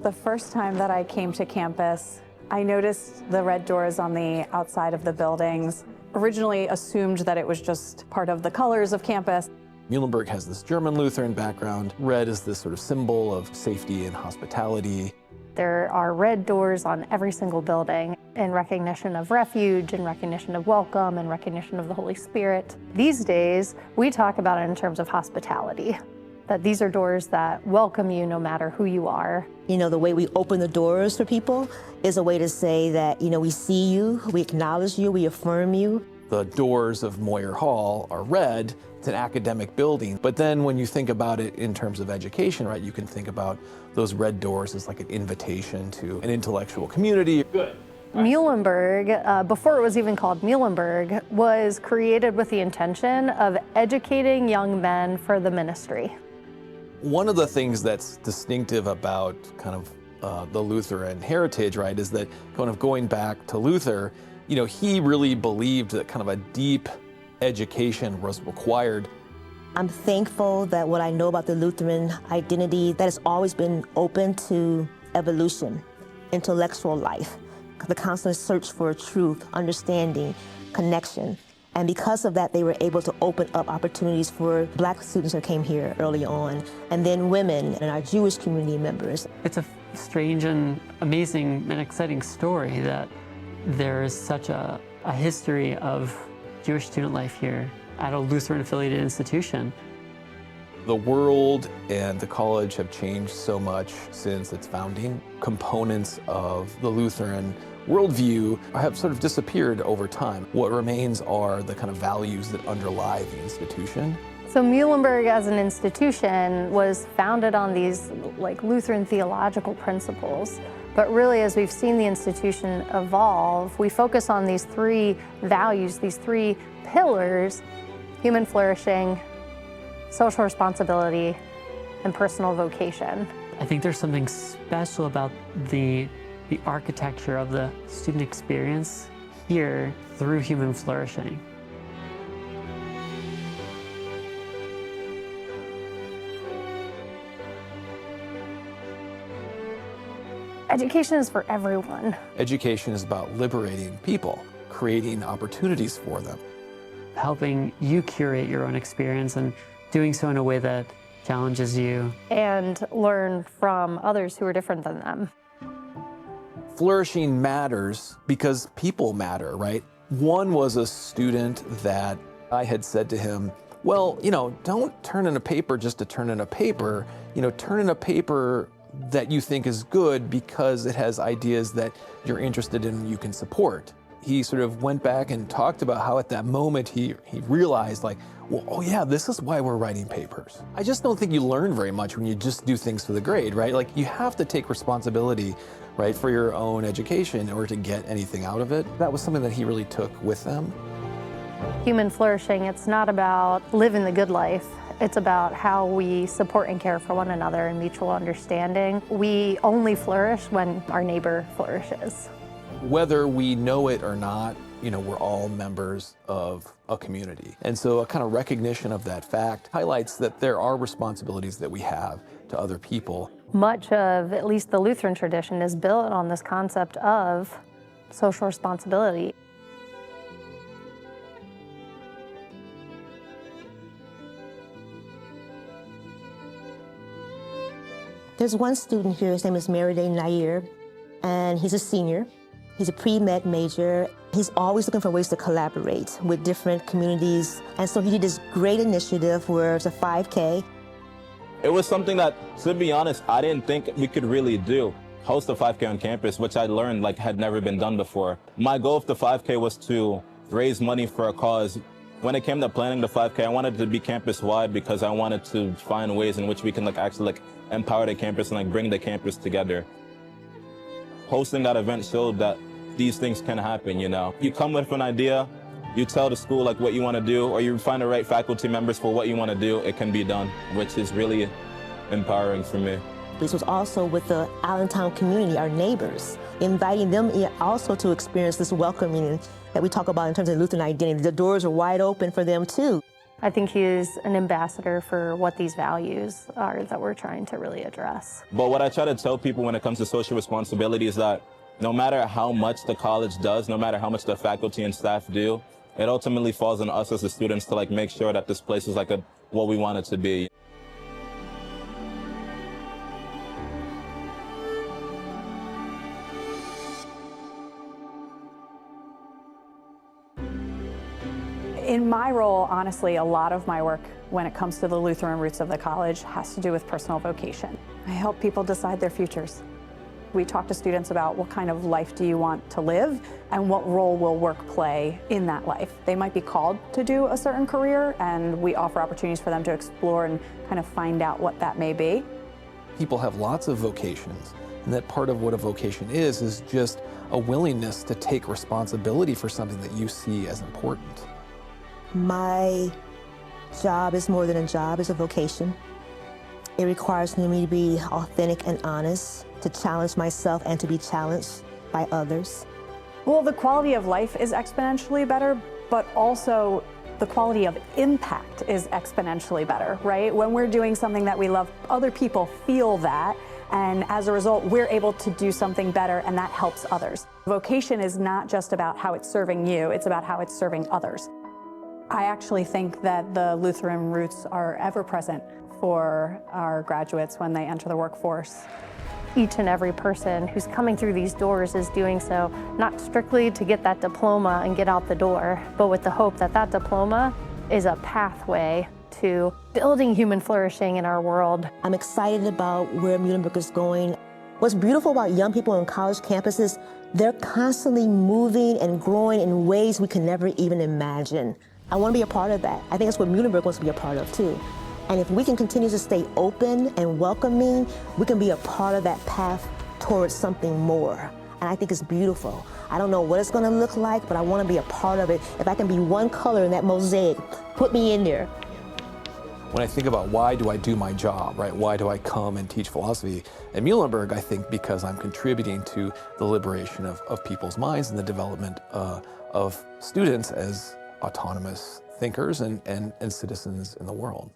The first time that I came to campus, I noticed the red doors on the outside of the buildings. Originally assumed that it was just part of the colors of campus. Muhlenberg has this German Lutheran background. Red is this sort of symbol of safety and hospitality. There are red doors on every single building in recognition of refuge, in recognition of welcome, in recognition of the Holy Spirit. These days, we talk about it in terms of hospitality, that these are doors that welcome you no matter who you are. You know, the way we open the doors for people is a way to say that, you know, we see you, we acknowledge you, we affirm you. The doors of Moyer Hall are red. It's an academic building. But then when you think about it in terms of education, right, you can think about those red doors as like an invitation to an intellectual community. Good. Muhlenberg, before it was even called Muhlenberg, was created with the intention of educating young men for the ministry. One of the things that's distinctive about kind of the Lutheran heritage, right, is that kind of going back to Luther, you know, he really believed that kind of a deep education was required. I'm thankful that what I know about the Lutheran identity, that has always been open to evolution, intellectual life, the constant search for truth, understanding, connection. And because of that, they were able to open up opportunities for Black students that came here early on, and then women and our Jewish community members. It's a strange and amazing and exciting story that there is such a history of Jewish student life here at a Lutheran-affiliated institution. The world and the college have changed so much since its founding. Components of the Lutheran worldview have sort of disappeared over time. What remains are the kind of values that underlie the institution. So Muhlenberg as an institution was founded on these like Lutheran theological principles. But really, as we've seen the institution evolve, we focus on these three values, these three pillars: human flourishing, social responsibility, and personal vocation. I think there's something special about the architecture of the student experience here through human flourishing. Education is for everyone. Education is about liberating people, creating opportunities for them. Helping you curate your own experience and doing so in a way that challenges you. And learn from others who are different than them. Flourishing matters because people matter, right? One was a student that I had said to him, well, you know, don't turn in a paper just to turn in a paper. You know, turn in a paper that you think is good because it has ideas that you're interested in and you can support. He sort of went back and talked about how at that moment he realized, like, well, oh yeah, this is why we're writing papers. I just don't think you learn very much when you just do things for the grade, right? Like, you have to take responsibility, right, for your own education in order to get anything out of it. That was something that he really took with them. Human flourishing, it's not about living the good life. It's about how we support and care for one another and mutual understanding. We only flourish when our neighbor flourishes. Whether we know it or not, you know, we're all members of a community. And so a kind of recognition of that fact highlights that there are responsibilities that we have to other people. Much of, at least the Lutheran tradition, is built on this concept of social responsibility. There's one student here, his name is Meriday Nair, and he's a senior. He's a pre-med major. He's always looking for ways to collaborate with different communities. And so he did this great initiative where it's a 5K. It was something that, to be honest, I didn't think we could really do. Host a 5K on campus, which I learned like had never been done before. My goal of the 5K was to raise money for a cause. When it came to planning the 5K, I wanted to be campus-wide because I wanted to find ways in which we can actually empower the campus and bring the campus together. Hosting that event showed that these things can happen, you know. You come with an idea, you tell the school what you want to do, or you find the right faculty members for what you want to do, it can be done, which is really empowering for me. This was also with the Allentown community, our neighbors, inviting them also to experience this welcoming that we talk about in terms of Lutheran identity. The doors are wide open for them too. I think he is an ambassador for what these values are that we're trying to really address. But what I try to tell people when it comes to social responsibility is that no matter how much the college does, no matter how much the faculty and staff do, it ultimately falls on us as the students to make sure that this place is what we want it to be. In my role, honestly, a lot of my work when it comes to the Lutheran roots of the college has to do with personal vocation. I help people decide their futures. We talk to students about what kind of life do you want to live and what role will work play in that life. They might be called to do a certain career, and we offer opportunities for them to explore and kind of find out what that may be. People have lots of vocations, and that part of what a vocation is just a willingness to take responsibility for something that you see as important. My job is more than a job, it's a vocation. It requires me to be authentic and honest, to challenge myself and to be challenged by others. Well, the quality of life is exponentially better, but also the quality of impact is exponentially better, right? When we're doing something that we love, other people feel that, and as a result, we're able to do something better, and that helps others. Vocation is not just about how it's serving you, it's about how it's serving others. I actually think that the Lutheran roots are ever present for our graduates when they enter the workforce. Each and every person who's coming through these doors is doing so not strictly to get that diploma and get out the door, but with the hope that that diploma is a pathway to building human flourishing in our world. I'm excited about where Muhlenberg is going. What's beautiful about young people on college campuses, they're constantly moving and growing in ways we can never even imagine. I want to be a part of that. I think that's what Muhlenberg wants to be a part of too. And if we can continue to stay open and welcoming, we can be a part of that path towards something more. And I think it's beautiful. I don't know what it's going to look like, but I want to be a part of it. If I can be one color in that mosaic, put me in there. When I think about why do I do my job, right? Why do I come and teach philosophy at Muhlenberg? I think because I'm contributing to the liberation of people's minds and the development of students as autonomous thinkers and citizens in the world.